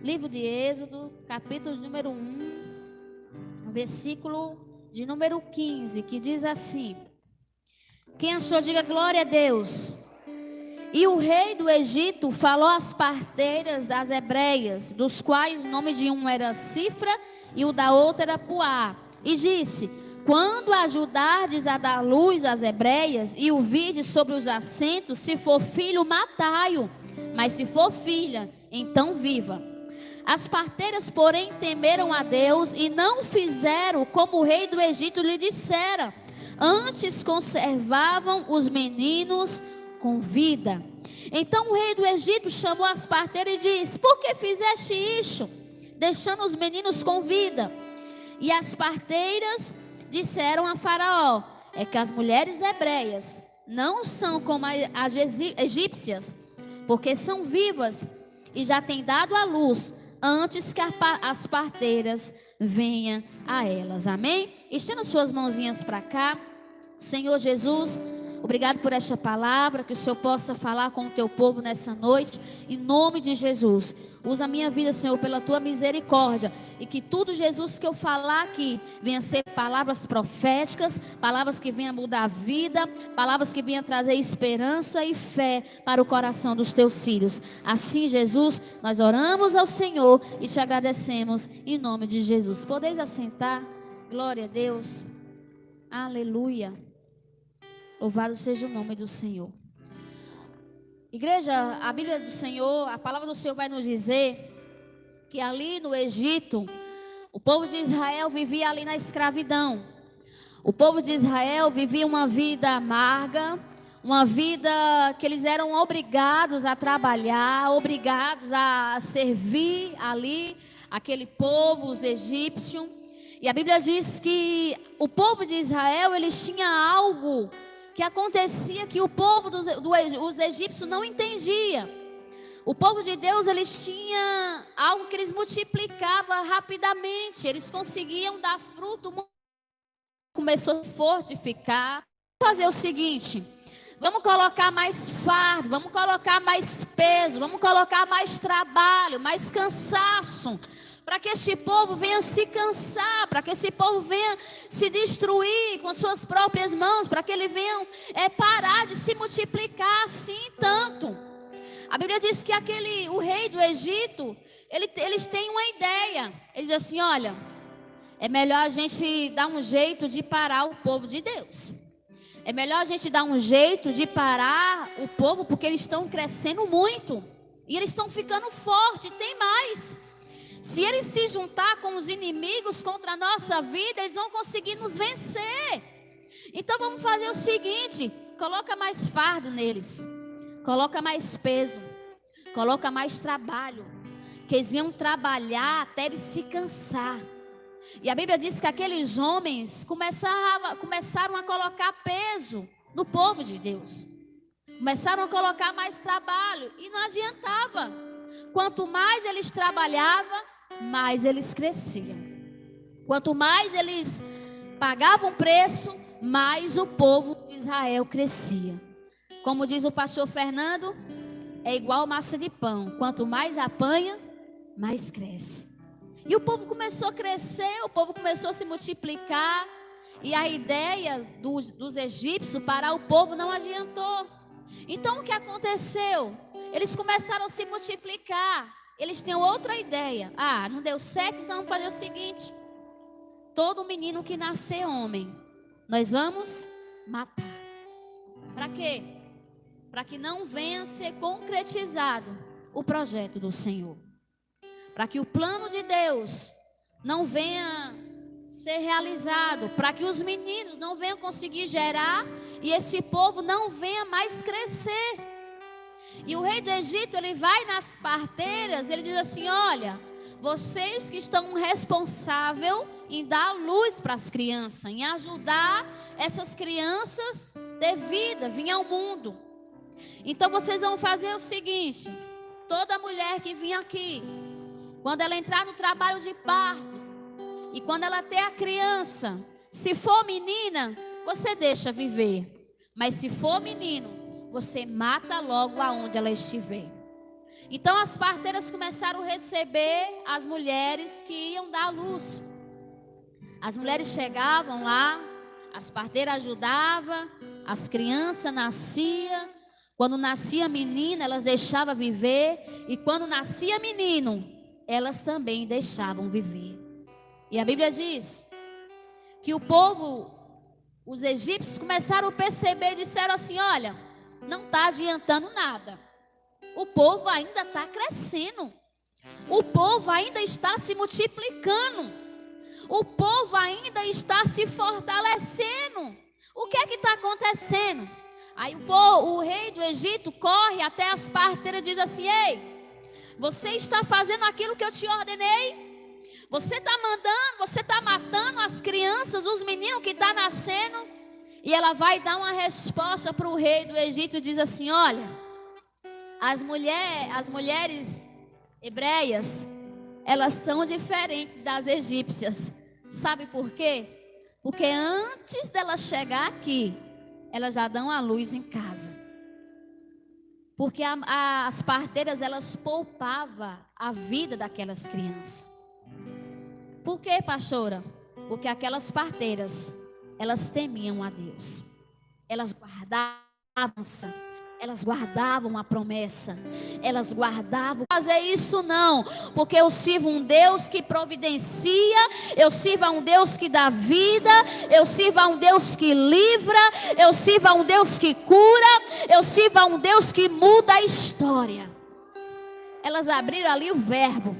Livro de Êxodo, capítulo número 1, versículo de número 15, que diz assim: quem achou, diga glória a Deus. E o rei do Egito falou às parteiras das hebreias, dos quais o nome de um era Cifra e o da outra era Puá, e disse: quando ajudardes a dar luz às hebreias e o virdes sobre os assentos, se for filho, matai-o, mas se for filha, então viva. As parteiras, porém, temeram a Deus e não fizeram como o rei do Egito lhe dissera. Antes conservavam os meninos com vida. Então o rei do Egito chamou as parteiras e disse: por que fizeste isso, deixando os meninos com vida? E as parteiras disseram a Faraó: é que as mulheres hebreias não são como as egípcias, porque são vivas e já têm dado à luz antes que as parteiras venham a elas. Amém? Estenda suas mãozinhas para cá. Senhor Jesus, obrigado por esta palavra, que o Senhor possa falar com o teu povo nessa noite, em nome de Jesus. Usa a minha vida, Senhor, pela tua misericórdia, e que tudo, Jesus, que eu falar aqui venha ser palavras proféticas, palavras que venham mudar a vida, palavras que venham trazer esperança e fé para o coração dos teus filhos. Assim, Jesus, nós oramos ao Senhor e te agradecemos em nome de Jesus. Podeis assentar. Glória a Deus. Aleluia. Louvado seja o nome do Senhor. Igreja, a Bíblia do Senhor, a palavra do Senhor vai nos dizer que ali no Egito, o povo de Israel vivia ali na escravidão. O povo de Israel vivia uma vida amarga, uma vida que eles eram obrigados a trabalhar, obrigados a servir ali aquele povo, os egípcios. E a Bíblia diz que o povo de Israel, eles tinham algo que acontecia que o povo dos egípcios não entendia. O povo de Deus, eles tinham algo que eles multiplicavam rapidamente. Eles conseguiam dar fruto. Começou a fortificar. Vamos fazer o seguinte: vamos colocar mais fardo, vamos colocar mais peso, vamos colocar mais trabalho, mais cansaço, para que este povo venha se cansar, para que esse povo venha se destruir com suas próprias mãos, para que ele venha parar de se multiplicar assim tanto. A Bíblia diz que o rei do Egito, eles têm uma ideia. Ele diz assim: olha, é melhor a gente dar um jeito de parar o povo de Deus. É melhor a gente dar um jeito de parar o povo, porque eles estão crescendo muito. E eles estão ficando fortes, tem mais. Se eles se juntar com os inimigos contra a nossa vida, eles vão conseguir nos vencer. Então vamos fazer o seguinte: coloca mais fardo neles, coloca mais peso, coloca mais trabalho, que eles iam trabalhar até eles se cansar. E a Bíblia diz que aqueles homens começaram a colocar peso no povo de Deus, começaram a colocar mais trabalho, e não adiantava. Quanto mais eles trabalhavam, mais eles cresciam. Quanto mais eles pagavam preço, mais o povo de Israel crescia. Como diz o pastor Fernando, é igual massa de pão: quanto mais apanha, mais cresce. E o povo começou a crescer, o povo começou a se multiplicar. E a ideia dos egípcios parar o povo não adiantou. Então o que aconteceu? Eles começaram a se multiplicar. Eles têm outra ideia. Ah, não deu certo, então vamos fazer o seguinte: todo menino que nascer homem, nós vamos matar. Para quê? Para que não venha a ser concretizado o projeto do Senhor. Para que o plano de Deus não venha ser realizado. Para que os meninos não venham conseguir gerar e esse povo não venha mais crescer. E o rei do Egito, ele vai nas parteiras, ele diz assim: olha, vocês que estão responsáveis em dar luz para as crianças, em ajudar essas crianças ter vida, vir ao mundo. Então vocês vão fazer o seguinte: toda mulher que vir aqui, quando ela entrar no trabalho de parto, e quando ela ter a criança, se for menina, você deixa viver. Mas se for menino, você mata logo aonde ela estiver. Então as parteiras começaram a receber as mulheres que iam dar à luz. As mulheres chegavam lá, as parteiras ajudavam, as crianças nasciam. Quando nascia menina, elas deixavam viver. E quando nascia menino, elas também deixavam viver. E a Bíblia diz que o povo, os egípcios, começaram a perceber e disseram assim: olha, não está adiantando nada. O povo ainda está crescendo. O povo ainda está se multiplicando. O povo ainda está se fortalecendo. O que é que está acontecendo? Aí o rei do Egito corre até as parteiras e diz assim: ei, você está fazendo aquilo que eu te ordenei? Você está mandando, você está matando as crianças, os meninos que estão nascendo? E ela vai dar uma resposta para o rei do Egito e diz assim: olha, as mulheres hebreias, elas são diferentes das egípcias. Sabe por quê? Porque antes delas chegar aqui, elas já dão a luz em casa. Porque as parteiras, elas poupavam a vida daquelas crianças. Por quê, pastora? Porque aquelas parteiras, elas temiam a Deus. Elas guardavam a promessa. Elas guardavam. Fazer isso não, porque eu sirvo um Deus que providencia, eu sirvo a um Deus que dá vida, eu sirvo a um Deus que livra, eu sirvo a um Deus que cura, eu sirvo a um Deus que muda a história. Elas abriram ali o verbo.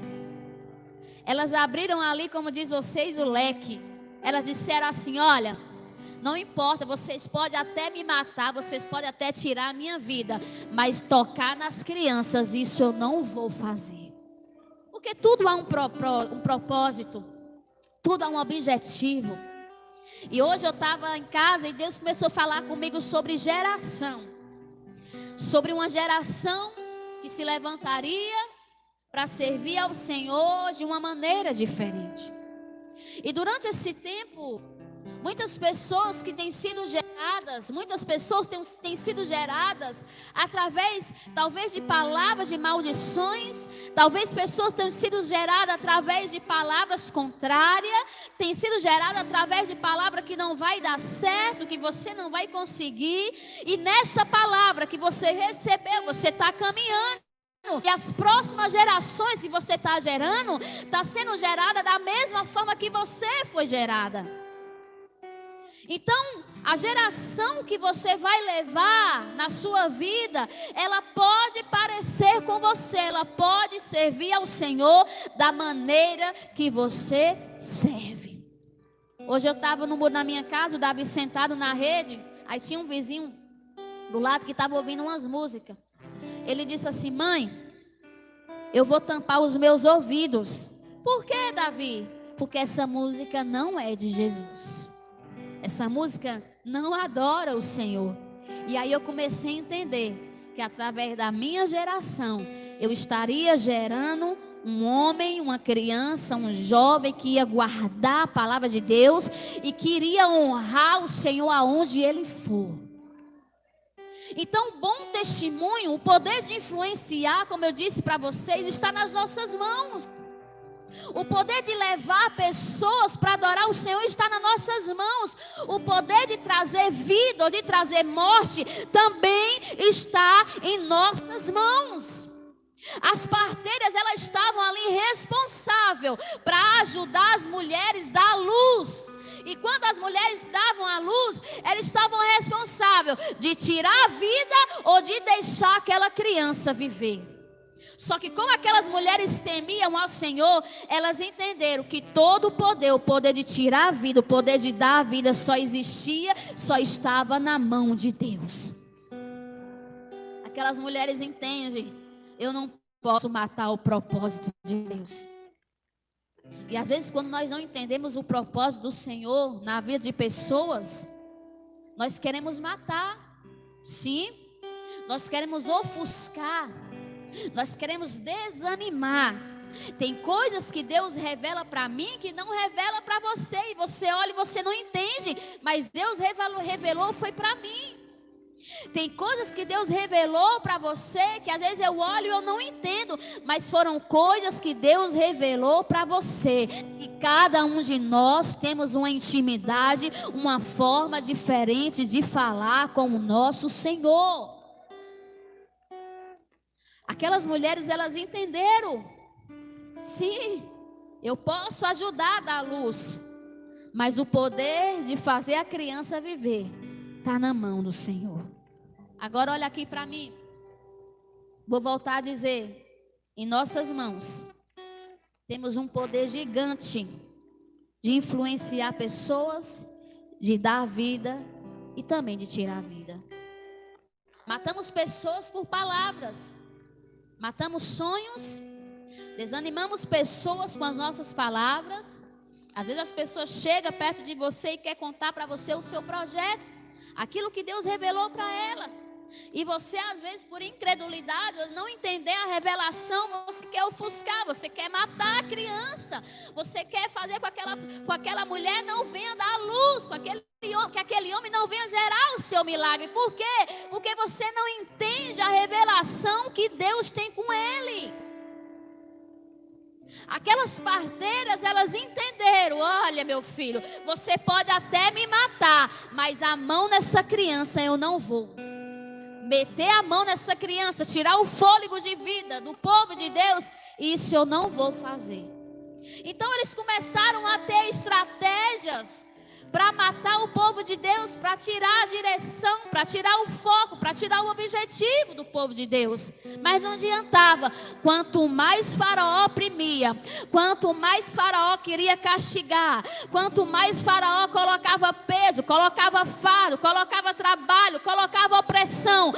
Elas abriram ali, como diz vocês, o leque. Elas disseram assim: olha, não importa, vocês podem até me matar, vocês podem até tirar a minha vida, mas tocar nas crianças, isso eu não vou fazer. Porque tudo há um propósito, tudo há um objetivo. E hoje eu estava em casa e Deus começou a falar comigo sobre geração. Sobre uma geração que se levantaria para servir ao Senhor de uma maneira diferente. E durante esse tempo, muitas pessoas que têm sido geradas, têm sido geradas através, talvez, de palavras de maldições. Talvez pessoas tenham sido geradas através de palavras contrárias. Têm sido geradas através de palavra que não vai dar certo, que você não vai conseguir. E nessa palavra que você recebeu, você está caminhando. E as próximas gerações que você está gerando, está sendo gerada da mesma forma que você foi gerada. Então, a geração que você vai levar na sua vida, ela pode parecer com você, ela pode servir ao Senhor da maneira que você serve. Hoje eu estava na minha casa, o Davi sentado na rede, aí tinha um vizinho do lado que estava ouvindo umas músicas. Ele disse assim: mãe, eu vou tampar os meus ouvidos. Por quê, Davi? Porque essa música não é de Jesus. Essa música não adora o Senhor. E aí eu comecei a entender que através da minha geração, eu estaria gerando um homem, uma criança, um jovem que ia guardar a palavra de Deus e que iria honrar o Senhor aonde ele for. Então, bom testemunho, o poder de influenciar, como eu disse para vocês, está nas nossas mãos. O poder de levar pessoas para adorar o Senhor está nas nossas mãos. O poder de trazer vida ou de trazer morte também está em nossas mãos. As parteiras, elas estavam ali responsáveis para ajudar as mulheres a dar luz. E quando as mulheres davam a luz, elas estavam responsáveis de tirar a vida ou de deixar aquela criança viver. Só que como aquelas mulheres temiam ao Senhor, elas entenderam que todo o poder de tirar a vida, o poder de dar a vida só estava na mão de Deus. Aquelas mulheres entendem: eu não posso matar o propósito de Deus. E às vezes quando nós não entendemos o propósito do Senhor na vida de pessoas, nós queremos matar. Sim, nós queremos ofuscar, nós queremos desanimar. Tem coisas que Deus revela para mim que não revela para você. E você olha e você não entende, mas Deus revelou foi para mim. Tem coisas que Deus revelou para você, que às vezes eu olho e eu não entendo, mas foram coisas que Deus revelou para você. E cada um de nós temos uma intimidade, uma forma diferente de falar com o nosso Senhor. Aquelas mulheres, elas entenderam. Sim, eu posso ajudar a dar luz, mas o poder de fazer a criança viver está na mão do Senhor. Agora olha aqui para mim. Vou voltar a dizer. Em nossas mãos temos um poder gigante de influenciar pessoas, de dar vida e também de tirar a vida. Matamos pessoas por palavras. Matamos sonhos. Desanimamos pessoas com as nossas palavras. Às vezes as pessoas chegam perto de você e quer contar para você o seu projeto, aquilo que Deus revelou para ela. E você, às vezes, por incredulidade, não entender a revelação, você quer ofuscar, você quer matar a criança, você quer fazer com aquela mulher não venha dar luz, que aquele homem não venha gerar o seu milagre. Por quê? Porque você não entende a revelação que Deus tem com ele. Aquelas parteiras, elas entenderam: olha, meu filho, você pode até me matar, mas a mão nessa criança eu não vou meter a mão nessa criança, tirar o fôlego de vida do povo de Deus, isso eu não vou fazer. Então eles começaram a ter estratégias para matar o povo de Deus, para tirar a direção, para tirar o foco, para tirar o objetivo do povo de Deus. Mas não adiantava. Quanto mais Faraó oprimia, quanto mais Faraó queria castigar, quanto mais Faraó colocava peso, colocava fardo, colocava trabalho, colocava opressão,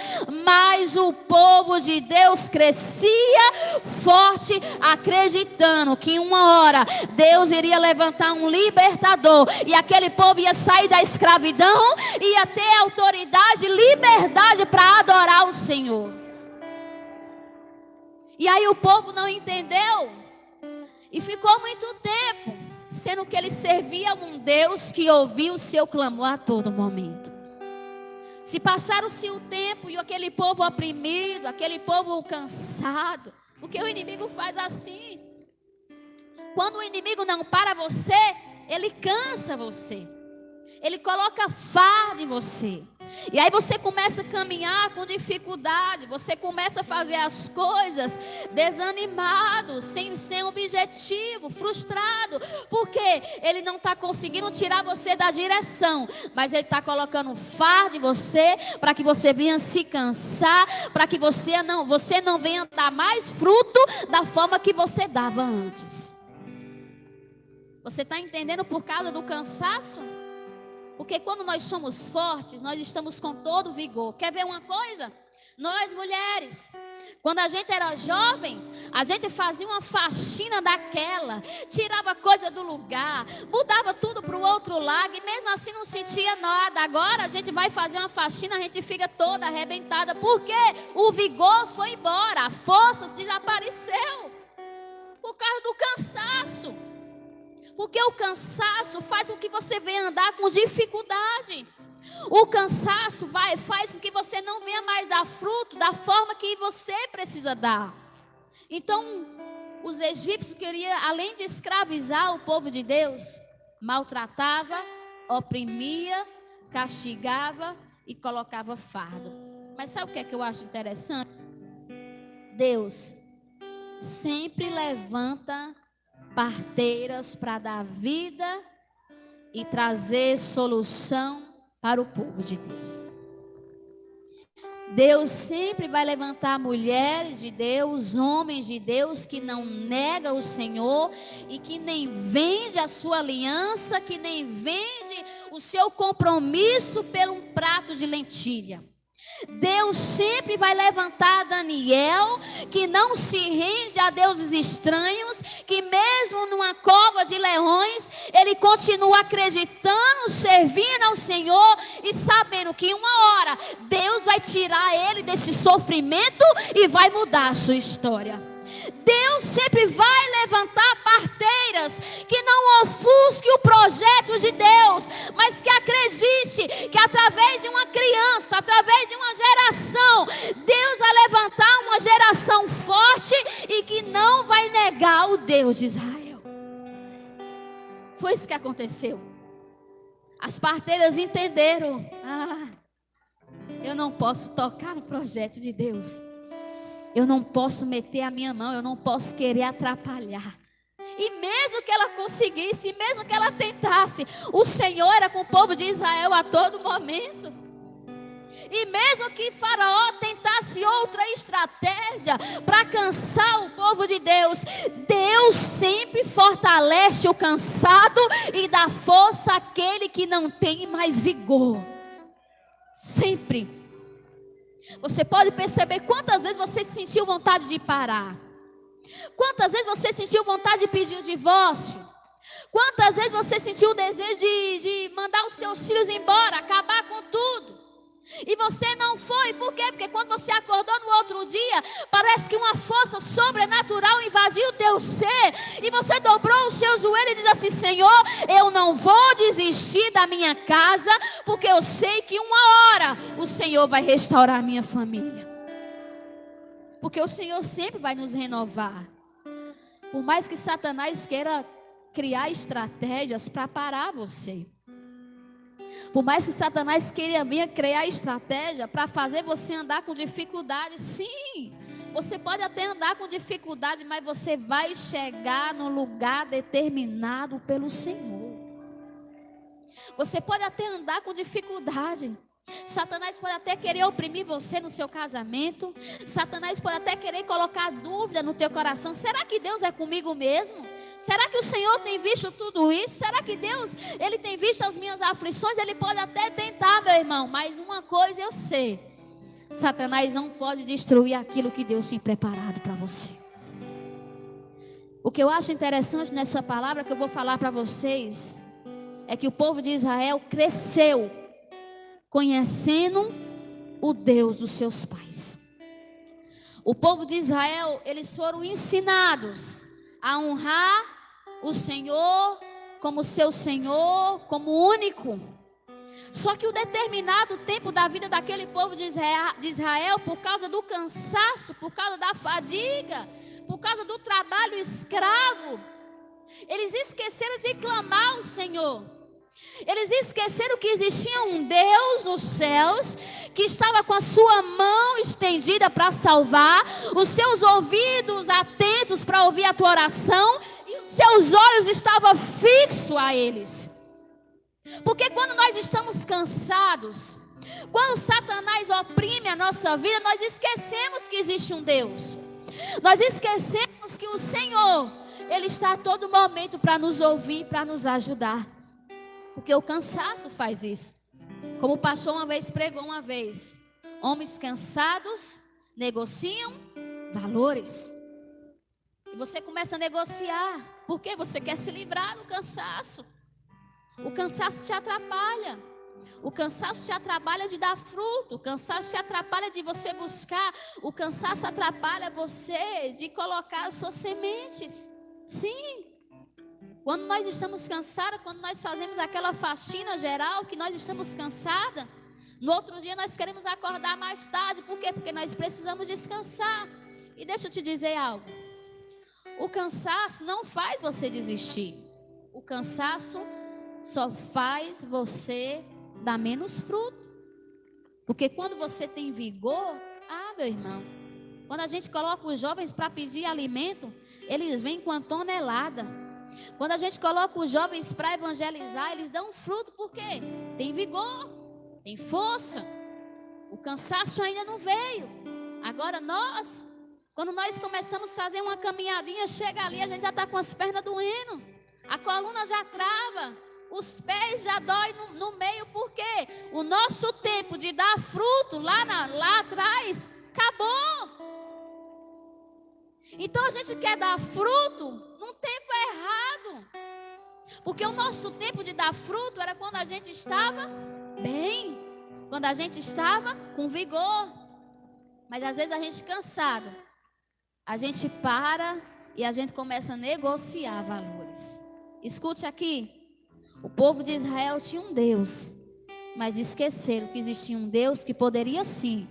mais o povo de Deus crescia forte, acreditando que uma hora Deus iria levantar um libertador, e aquele povo ia sair da escravidão, ia ter autoridade, liberdade para adorar o Senhor. E aí o povo não entendeu e ficou muito tempo, sendo que ele servia a um Deus que ouvia o seu clamor a todo momento. Se passaram-se o tempo e aquele povo oprimido, aquele povo cansado, porque o inimigo faz assim. Quando o inimigo não para você, ele cansa você. Ele coloca fardo em você. E aí você começa a caminhar com dificuldade. Você começa a fazer as coisas desanimado, sem objetivo, frustrado. Porque ele não está conseguindo tirar você da direção, mas ele está colocando fardo em você, para que você venha se cansar, para que você não venha dar mais fruto da forma que você dava antes. Você está entendendo por causa do cansaço? Porque quando nós somos fortes, nós estamos com todo vigor. Quer ver uma coisa? Nós mulheres, quando a gente era jovem, a gente fazia uma faxina daquela, tirava coisa do lugar, mudava tudo para o outro lado e mesmo assim não sentia nada. Agora a gente vai fazer uma faxina, a gente fica toda arrebentada, porque o vigor foi embora, a força desapareceu por causa do cansaço. Porque o cansaço faz com que você venha andar com dificuldade. O cansaço faz com que você não venha mais dar fruto da forma que você precisa dar. Então, os egípcios queriam, além de escravizar o povo de Deus, maltratava, oprimia, castigava e colocava fardo. Mas sabe o que é que eu acho interessante? Deus sempre levanta parteiras para dar vida e trazer solução para o povo de Deus. Deus sempre vai levantar mulheres de Deus, homens de Deus que não negam o Senhor e que nem vende a sua aliança, que nem vende o seu compromisso por um prato de lentilha. Deus sempre vai levantar Daniel, que não se rende a deuses estranhos, que mesmo numa cova de leões, ele continua acreditando, servindo ao Senhor e sabendo que uma hora Deus vai tirar ele desse sofrimento e vai mudar a sua história. Deus sempre vai levantar parteiras que não ofusquem o projeto de Deus, mas que acredite que através de uma criança, através de negar o Deus de Israel. Foi isso que aconteceu. As parteiras entenderam: eu não posso tocar no projeto de Deus. Eu não posso meter a minha mão, eu não posso querer atrapalhar. E mesmo que ela conseguisse, mesmo que ela tentasse, o Senhor era com o povo de Israel a todo momento. E mesmo que Faraó tentasse outra estratégia para cansar o povo de Deus, Deus sempre fortalece o cansado e dá força àquele que não tem mais vigor. Sempre. Você pode perceber quantas vezes você sentiu vontade de parar. Quantas vezes você sentiu vontade de pedir o divórcio? Quantas vezes você sentiu o desejo de mandar os seus filhos embora, acabar com tudo? E você não foi, por quê? Porque quando você acordou no outro dia, parece que uma força sobrenatural invadiu o teu ser, e você dobrou o seu joelho e diz assim: Senhor, eu não vou desistir da minha casa, porque eu sei que uma hora o Senhor vai restaurar a minha família. Porque o Senhor sempre vai nos renovar. Por mais que Satanás queira criar estratégias para parar você. Por mais que Satanás queira criar estratégia para fazer você andar com dificuldade. Sim, você pode até andar com dificuldade, mas você vai chegar no lugar determinado pelo Senhor. Você pode até andar com dificuldade. Satanás pode até querer oprimir você no seu casamento. Satanás pode até querer colocar dúvida no teu coração. Será que Deus é comigo mesmo? Será que o Senhor tem visto tudo isso? Será que Deus, Ele tem visto as minhas aflições? Ele pode até tentar, meu irmão. Mas uma coisa eu sei: Satanás não pode destruir aquilo que Deus tem preparado para você. O que eu acho interessante nessa palavra que eu vou falar para vocês é que o povo de Israel cresceu conhecendo o Deus dos seus pais. O povo de Israel, eles foram ensinados a honrar o Senhor como seu Senhor, como único. Só que um determinado tempo da vida daquele povo de Israel, por causa do cansaço, por causa da fadiga, por causa do trabalho escravo, eles esqueceram de clamar ao Senhor. Eles esqueceram que existia um Deus nos céus, que estava com a sua mão estendida para salvar, os seus ouvidos atentos para ouvir a tua oração, e os seus olhos estavam fixos a eles. Porque quando nós estamos cansados, quando Satanás oprime a nossa vida, nós esquecemos que existe um Deus. Nós esquecemos que o Senhor, Ele está a todo momento para nos ouvir, para nos ajudar. Porque o cansaço faz isso. Como o pastor uma vez pregou uma vez: homens cansados negociam valores. E você começa a negociar, porque você quer se livrar do cansaço. O cansaço te atrapalha. O cansaço te atrapalha de dar fruto. O cansaço te atrapalha de você buscar. O cansaço atrapalha você de colocar as suas sementes. Sim. Quando nós estamos cansados, quando nós fazemos aquela faxina geral, que nós estamos cansadas, no outro dia nós queremos acordar mais tarde. Por quê? Porque nós precisamos descansar. E deixa eu te dizer algo: o cansaço não faz você desistir. O cansaço só faz você dar menos fruto. Porque quando você tem vigor, meu irmão, quando a gente coloca os jovens para pedir alimento, eles vêm com a tonelada. Quando a gente coloca os jovens para evangelizar, eles dão fruto. Por quê? Tem vigor, tem força. O cansaço ainda não veio. Agora quando nós começamos a fazer uma caminhadinha, chega ali, a gente já está com as pernas doendo, a coluna já trava, os pés já doem no meio. Por quê? O nosso tempo de dar fruto lá atrás acabou. Então a gente quer dar fruto num tempo errado. Porque o nosso tempo de dar fruto era quando a gente estava bem, quando a gente estava com vigor. Mas às vezes a gente cansado, a gente para e a gente começa a negociar valores. Escute aqui: o povo de Israel tinha um Deus, mas esqueceram que existia um Deus que poderia sim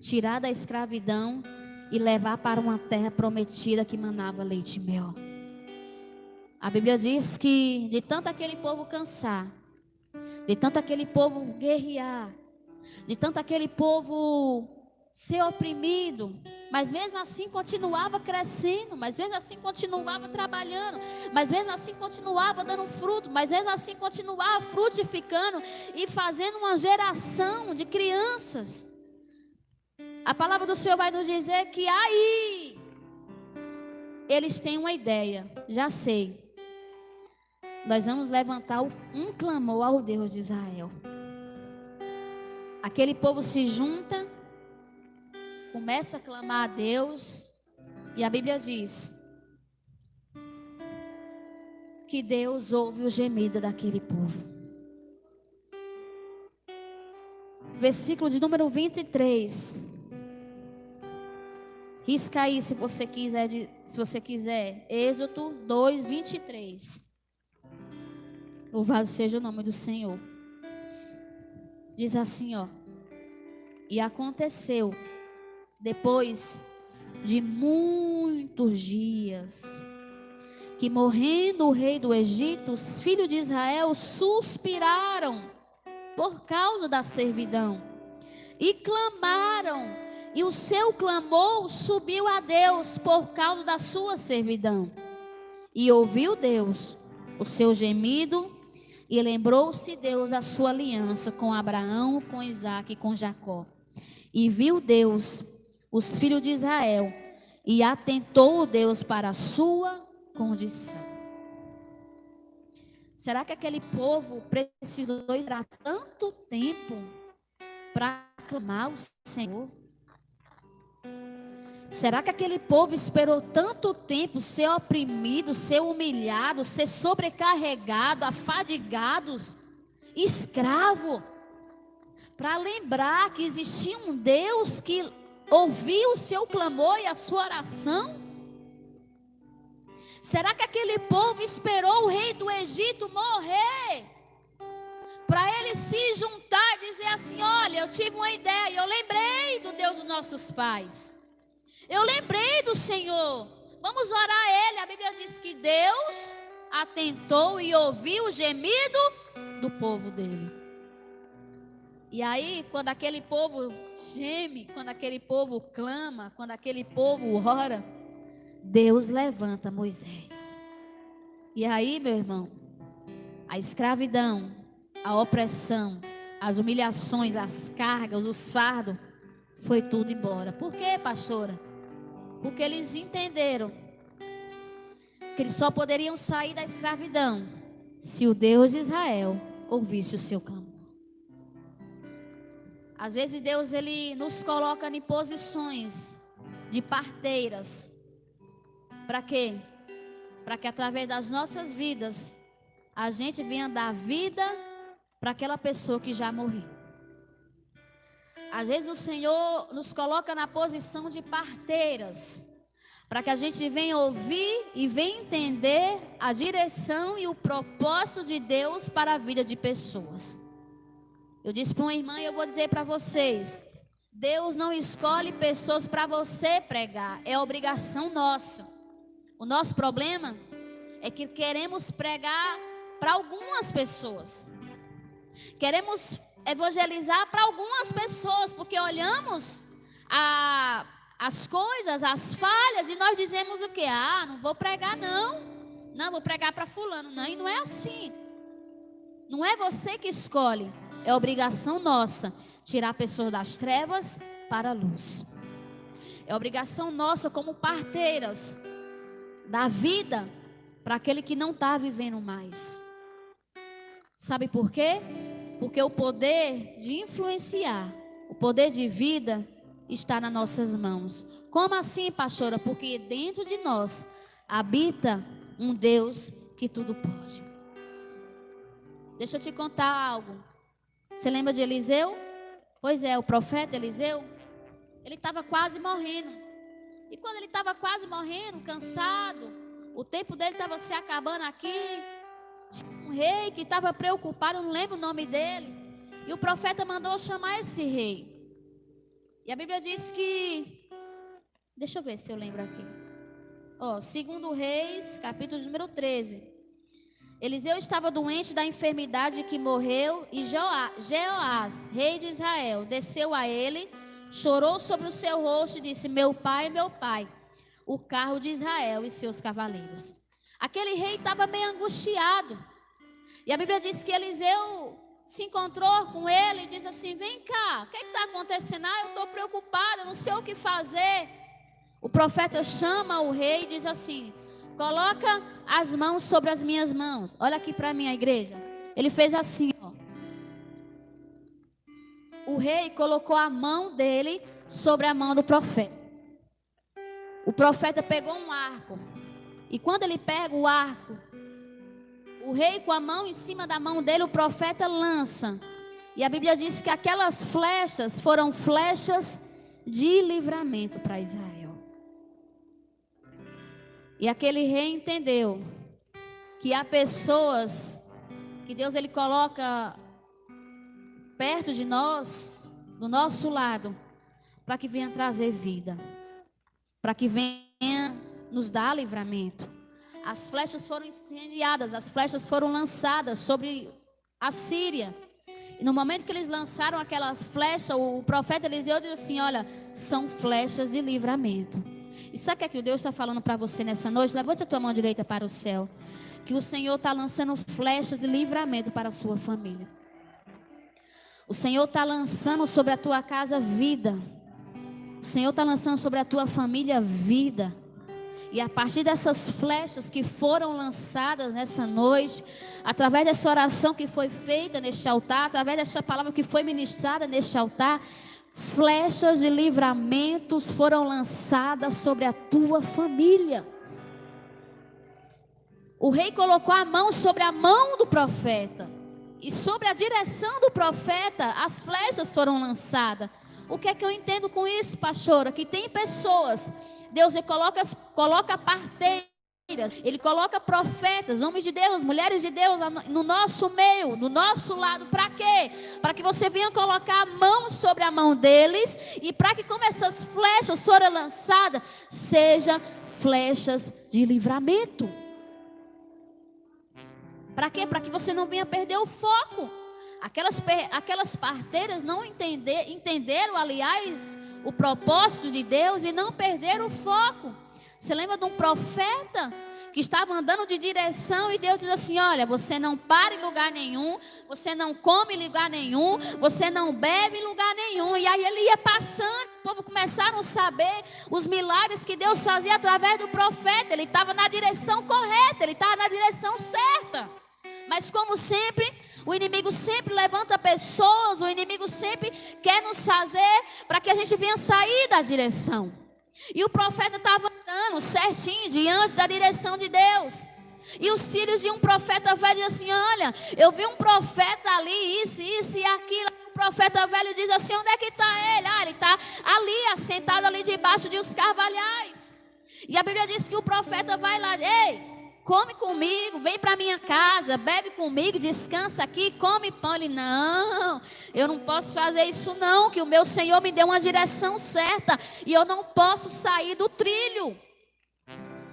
tirar da escravidão e levar para uma terra prometida que manava leite e mel. A Bíblia diz que de tanto aquele povo cansar, de tanto aquele povo guerrear, de tanto aquele povo ser oprimido, mas mesmo assim continuava crescendo, mas mesmo assim continuava trabalhando, mas mesmo assim continuava dando fruto, mas mesmo assim continuava frutificando e fazendo uma geração de crianças. A palavra do Senhor vai nos dizer que aí eles têm uma ideia, já sei. Nós vamos levantar um clamor ao Deus de Israel. Aquele povo se junta, começa a clamar a Deus, e a Bíblia diz que Deus ouve o gemido daquele povo. Versículo de número 23. Risca aí se você quiser. Êxodo 2, 23. Louvado seja o nome do Senhor. Diz assim, ó. E aconteceu, depois de muitos dias, que morrendo o rei do Egito, os filhos de Israel suspiraram por causa da servidão e clamaram, e o seu clamor subiu a Deus por causa da sua servidão. E ouviu Deus o seu gemido, e lembrou-se Deus da sua aliança com Abraão, com Isaque e com Jacó. E viu Deus os filhos de Israel, e atentou Deus para a sua condição. Será que aquele povo precisou esperar tanto tempo para clamar ao Senhor? Será que aquele povo esperou tanto tempo ser oprimido, ser humilhado, ser sobrecarregado, afadigados, escravo, para lembrar que existia um Deus que ouviu o seu clamor e a sua oração? Será que aquele povo esperou o rei do Egito morrer para ele se juntar e dizer assim: olha, eu tive uma ideia, eu lembrei do Deus dos nossos pais, eu lembrei do Senhor, vamos orar a Ele? A Bíblia diz que Deus atentou e ouviu o gemido do povo dele. E aí, quando aquele povo geme, quando aquele povo clama, quando aquele povo ora, Deus levanta Moisés. E aí, meu irmão, a escravidão, a opressão, as humilhações, as cargas, os fardos, foi tudo embora. Por quê, pastora? Porque eles entenderam que eles só poderiam sair da escravidão se o Deus de Israel ouvisse o seu clamor. Às vezes Deus, Ele nos coloca em posições de parteiras. Para quê? Para que através das nossas vidas a gente venha dar vida para aquela pessoa que já morreu. Às vezes o Senhor nos coloca na posição de parteiras, para que a gente venha ouvir e venha entender a direção e o propósito de Deus para a vida de pessoas. Eu disse para uma irmã e eu vou dizer para vocês: Deus não escolhe pessoas para você pregar, é obrigação nossa. O nosso problema é que queremos pregar para algumas pessoas, queremos evangelizar para algumas pessoas, porque olhamos as coisas, as falhas, e nós dizemos o quê? Não vou pregar não vou pregar para fulano. Não, e não é assim. Não é você que escolhe, é obrigação nossa tirar pessoas das trevas para a luz. É obrigação nossa como parteiras da vida para aquele que não está vivendo mais. Sabe por quê? Porque o poder de influenciar, o poder de vida está nas nossas mãos. Como assim, pastora? Porque dentro de nós habita um Deus que tudo pode. Deixa eu te contar algo. Você lembra de Eliseu? Pois é, o profeta Eliseu, ele estava quase morrendo. E quando ele estava quase morrendo, cansado, o tempo dele estava se acabando aqui. Tinha um rei que estava preocupado, eu não lembro o nome dele. E o profeta mandou chamar esse rei. E a Bíblia diz que Deixa eu ver se eu lembro aqui. Segundo Reis, capítulo número 13. Eliseu estava doente da enfermidade que morreu, e Jeoás, rei de Israel, desceu a ele, chorou sobre o seu rosto e disse: meu pai, o carro de Israel e seus cavaleiros. Aquele rei estava meio angustiado. E a Bíblia diz que Eliseu se encontrou com ele e disse assim: vem cá, o que está acontecendo? Eu estou preocupado, eu não sei o que fazer. O profeta chama o rei e diz assim: coloca as mãos sobre as minhas mãos. Olha aqui para mim, a igreja. Ele fez assim, O rei colocou a mão dele sobre a mão do profeta. O profeta pegou um arco. E quando ele pega o arco, o rei com a mão em cima da mão dele, o profeta lança. E a Bíblia diz que aquelas flechas foram flechas de livramento para Israel. E aquele rei entendeu que há pessoas que Deus ele coloca perto de nós, do nosso lado, para que venha trazer vida, para que venha nos dar livramento. As flechas foram incendiadas, as flechas foram lançadas sobre a Síria. E no momento que eles lançaram aquelas flechas, o profeta Eliseu disse assim: olha, são flechas de livramento. E sabe o que Deus está falando para você nessa noite? Levante a tua mão direita para o céu. Que o Senhor está lançando flechas de livramento para a sua família. O Senhor está lançando sobre a tua casa vida. O Senhor está lançando sobre a tua família vida. E a partir dessas flechas que foram lançadas nessa noite, através dessa oração que foi feita neste altar, através dessa palavra que foi ministrada neste altar, flechas de livramentos foram lançadas sobre a tua família. O rei colocou a mão sobre a mão do profeta. E sobre a direção do profeta, as flechas foram lançadas. O que é que eu entendo com isso, pastora? Que tem pessoas, Deus ele coloca parteiras, Ele coloca profetas, homens de Deus, mulheres de Deus no nosso meio, no nosso lado. Para quê? Para que você venha colocar a mão sobre a mão deles. E para que como essas flechas forem lançadas, sejam flechas de livramento. Para quê? Para que você não venha perder o foco. Aquelas parteiras não entenderam, aliás, o propósito de Deus e não perderam o foco. Você lembra de um profeta que estava andando de direção e Deus diz assim: olha, você não para em lugar nenhum, você não come em lugar nenhum, você não bebe em lugar nenhum. E aí ele ia passando, o povo começaram a saber os milagres que Deus fazia através do profeta. Ele estava na direção correta, ele estava na direção certa. Mas como sempre, o inimigo sempre levanta pessoas, o inimigo sempre quer nos fazer para que a gente venha sair da direção. E o profeta estava andando certinho diante da direção de Deus. E os filhos de um profeta velho dizem assim: olha, eu vi um profeta ali, isso e aquilo. E o profeta velho diz assim: onde é que está ele? Ele está ali, assentado ali debaixo de os carvalhais. E a Bíblia diz que o profeta vai lá: ei, come comigo, vem para minha casa, bebe comigo, descansa aqui, come pão. Ele: não, eu não posso fazer isso não, que o meu Senhor me deu uma direção certa e eu não posso sair do trilho.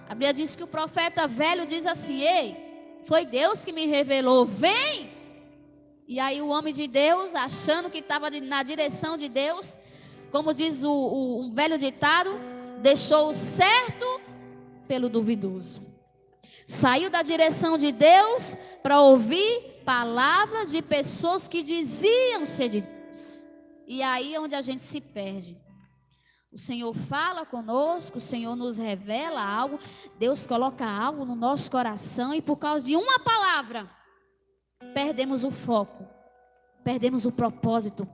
A Bíblia diz que o profeta velho diz assim: ei, foi Deus que me revelou, vem. E aí o homem de Deus, achando que estava na direção de Deus, como diz um velho ditado, deixou o certo pelo duvidoso. Saiu da direção de Deus para ouvir palavras de pessoas que diziam ser de Deus. E aí é onde a gente se perde. O Senhor fala conosco, o Senhor nos revela algo, Deus coloca algo no nosso coração e por causa de uma palavra, perdemos o foco, perdemos o propósito,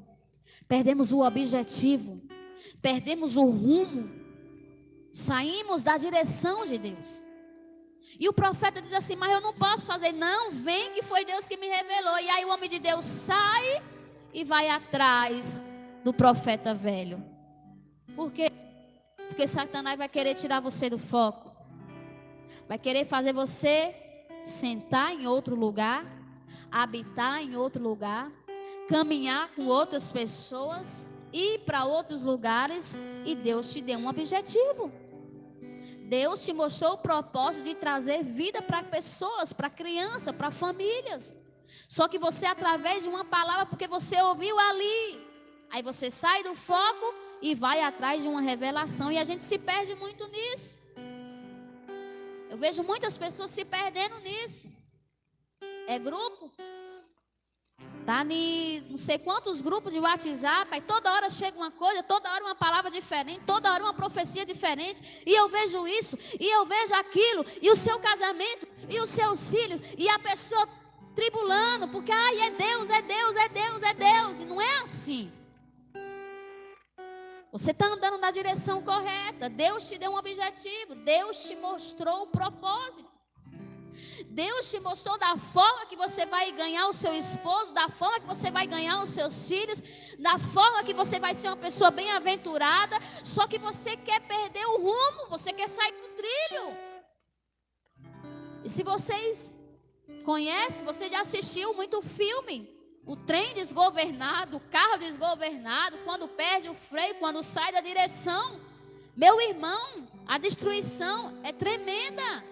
perdemos o objetivo, perdemos o rumo, saímos da direção de Deus. E o profeta diz assim: mas eu não posso fazer. Não, vem que foi Deus que me revelou. E aí o homem de Deus sai e vai atrás do profeta velho. Por quê? Porque Satanás vai querer tirar você do foco. Vai querer fazer você sentar em outro lugar, habitar em outro lugar, caminhar com outras pessoas, ir para outros lugares e Deus te deu um objetivo. Deus te mostrou o propósito de trazer vida para pessoas, para crianças, para famílias. Só que você, através de uma palavra, porque você ouviu ali, aí você sai do foco e vai atrás de uma revelação. E a gente se perde muito nisso. Eu vejo muitas pessoas se perdendo nisso. É grupo. Tá em não sei quantos grupos de WhatsApp, aí toda hora chega uma coisa, toda hora uma palavra diferente, toda hora uma profecia diferente, e eu vejo isso, e eu vejo aquilo, e o seu casamento, e os seus filhos, e a pessoa tribulando, porque é Deus, é Deus, é Deus, é Deus, e não é assim. Você está andando na direção correta, Deus te deu um objetivo, Deus te mostrou o propósito. Deus te mostrou da forma que você vai ganhar o seu esposo, da forma que você vai ganhar os seus filhos, da forma que você vai ser uma pessoa bem-aventurada. Só que você quer perder o rumo, você quer sair do trilho. E se vocês conhecem, você já assistiu muito filme, o trem desgovernado, o carro desgovernado, quando perde o freio, quando sai da direção. Meu irmão, a destruição é tremenda.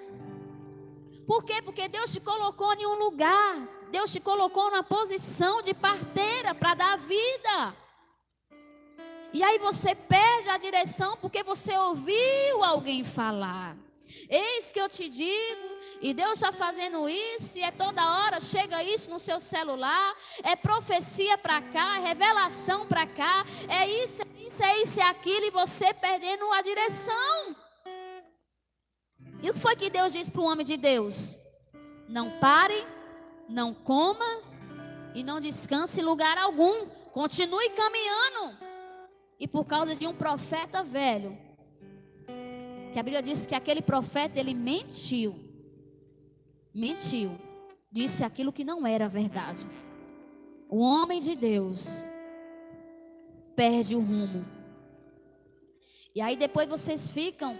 Por quê? Porque Deus te colocou em um lugar, Deus te colocou numa posição de parteira para dar vida. E aí você perde a direção porque você ouviu alguém falar. Eis que eu te digo, e Deus está fazendo isso, e é toda hora, chega isso no seu celular, é profecia para cá, é revelação para cá, é isso, é aquilo, e você perdendo a direção. E o que foi que Deus disse para o homem de Deus? Não pare, não coma e não descanse em lugar algum. Continue caminhando. E por causa de um profeta velho, que a Bíblia diz que aquele profeta, ele mentiu. Disse aquilo que não era verdade. O homem de Deus perde o rumo. E aí depois vocês ficam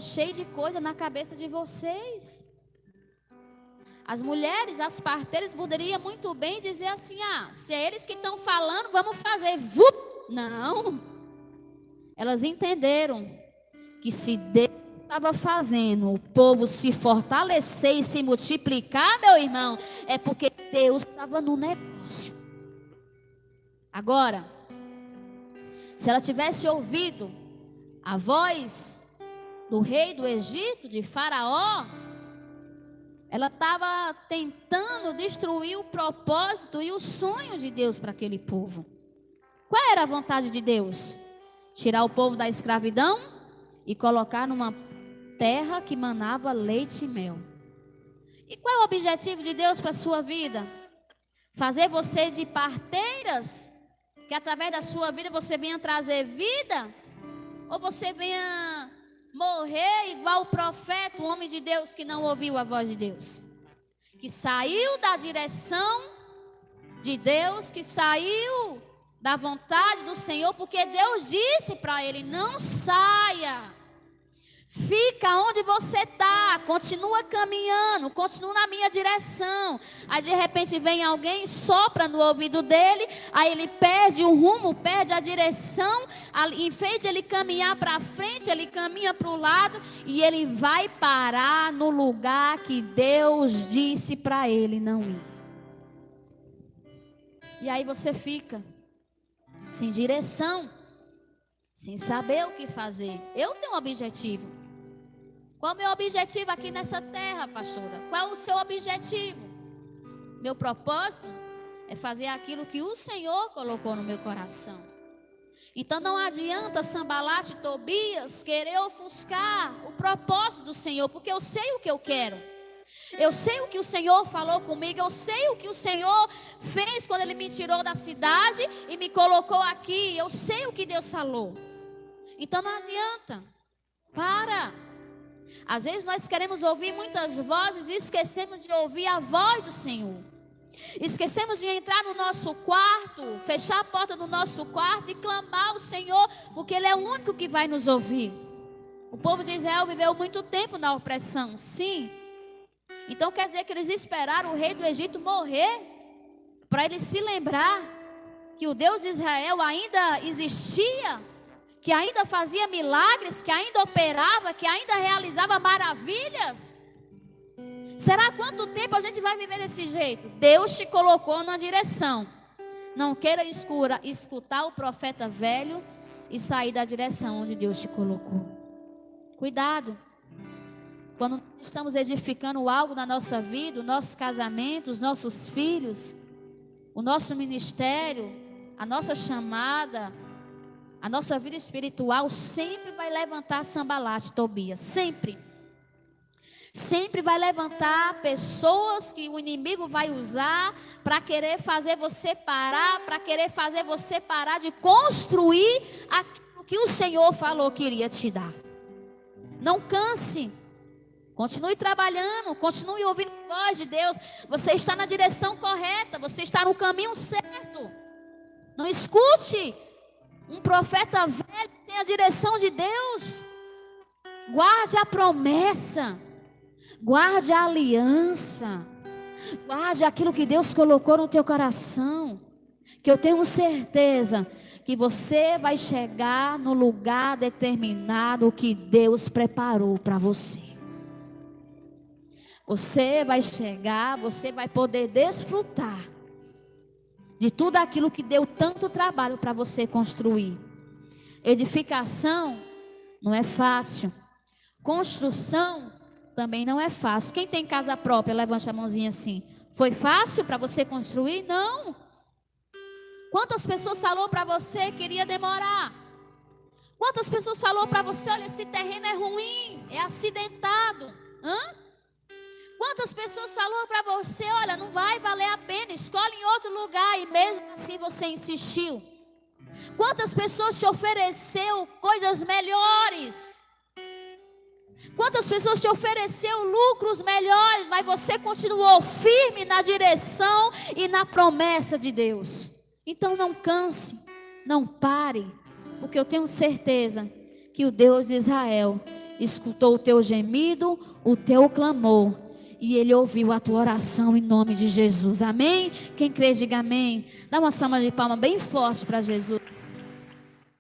cheio de coisa na cabeça de vocês. As mulheres, as parteiras poderiam muito bem dizer assim: se é eles que estão falando, vamos fazer. Não. Elas entenderam que se Deus estava fazendo o povo se fortalecer e se multiplicar, meu irmão, é porque Deus estava no negócio. Agora, se ela tivesse ouvido a voz do rei do Egito, de Faraó, ela estava tentando destruir o propósito e o sonho de Deus para aquele povo. Qual era a vontade de Deus? Tirar o povo da escravidão e colocar numa terra que manava leite e mel. E qual é o objetivo de Deus para a sua vida? Fazer você de parteiras, que através da sua vida você venha trazer vida, ou você venha morrer igual o profeta, o homem de Deus que não ouviu a voz de Deus, que saiu da direção de Deus, que saiu da vontade do Senhor, porque Deus disse para ele: não saia, fica onde você está, continua caminhando, continua na minha direção. Aí de repente vem alguém, sopra no ouvido dele, aí ele perde o rumo, perde a direção. Em vez de ele caminhar para frente, ele caminha para o lado, e ele vai parar no lugar que Deus disse para ele não ir. E aí você fica sem direção, sem saber o que fazer. Eu tenho um objetivo. Qual é o meu objetivo aqui nessa terra, pastora? Qual é o seu objetivo? Meu propósito é fazer aquilo que o Senhor colocou no meu coração. Então não adianta Sambalate e Tobias querer ofuscar o propósito do Senhor, porque eu sei o que eu quero. Eu sei o que o Senhor falou comigo, eu sei o que o Senhor fez quando Ele me tirou da cidade e me colocou aqui. Eu sei o que Deus falou. Então não adianta. Para. Às vezes nós queremos ouvir muitas vozes e esquecemos de ouvir a voz do Senhor. Esquecemos de entrar no nosso quarto, fechar a porta do nosso quarto e clamar ao Senhor, porque Ele é o único que vai nos ouvir. O povo de Israel viveu muito tempo na opressão, sim. Então quer dizer que eles esperaram o rei do Egito morrer para eles se lembrar que o Deus de Israel ainda existia, que ainda fazia milagres, que ainda operava, que ainda realizava maravilhas? Será quanto tempo a gente vai viver desse jeito? Deus te colocou na direção. Não queira escutar o profeta velho e sair da direção onde Deus te colocou. Cuidado. Quando estamos edificando algo na nossa vida, o nosso casamento, os nossos filhos, o nosso ministério, a nossa chamada, a nossa vida espiritual, sempre vai levantar Sambalate, Tobias, sempre. Sempre vai levantar pessoas que o inimigo vai usar para querer fazer você parar, para querer fazer você parar de construir aquilo que o Senhor falou que iria te dar. Não canse, continue trabalhando, continue ouvindo a voz de Deus. Você está na direção correta, você está no caminho certo. Não escute um profeta velho sem a direção de Deus. Guarde a promessa. Guarde a aliança. Guarde aquilo que Deus colocou no teu coração. Que eu tenho certeza que você vai chegar no lugar determinado que Deus preparou para você. Você vai chegar, você vai poder desfrutar de tudo aquilo que deu tanto trabalho para você construir. Edificação não é fácil. Construção também não é fácil. Quem tem casa própria, levante a mãozinha assim. Foi fácil para você construir? Não. Quantas pessoas falou para você que iria demorar? Quantas pessoas falou para você, olha, esse terreno é ruim, é acidentado. Quantas pessoas falou para você, olha, não vai valer a pena, escolhe em outro lugar, e mesmo assim você insistiu? Quantas pessoas te ofereceu coisas melhores? Quantas pessoas te ofereceu lucros melhores, mas você continuou firme na direção e na promessa de Deus? Então não canse, não pare, porque eu tenho certeza que o Deus de Israel escutou o teu gemido, o teu clamor, e Ele ouviu a tua oração em nome de Jesus, amém? Quem crê, diga amém. Dá uma salva de palmas bem forte para Jesus.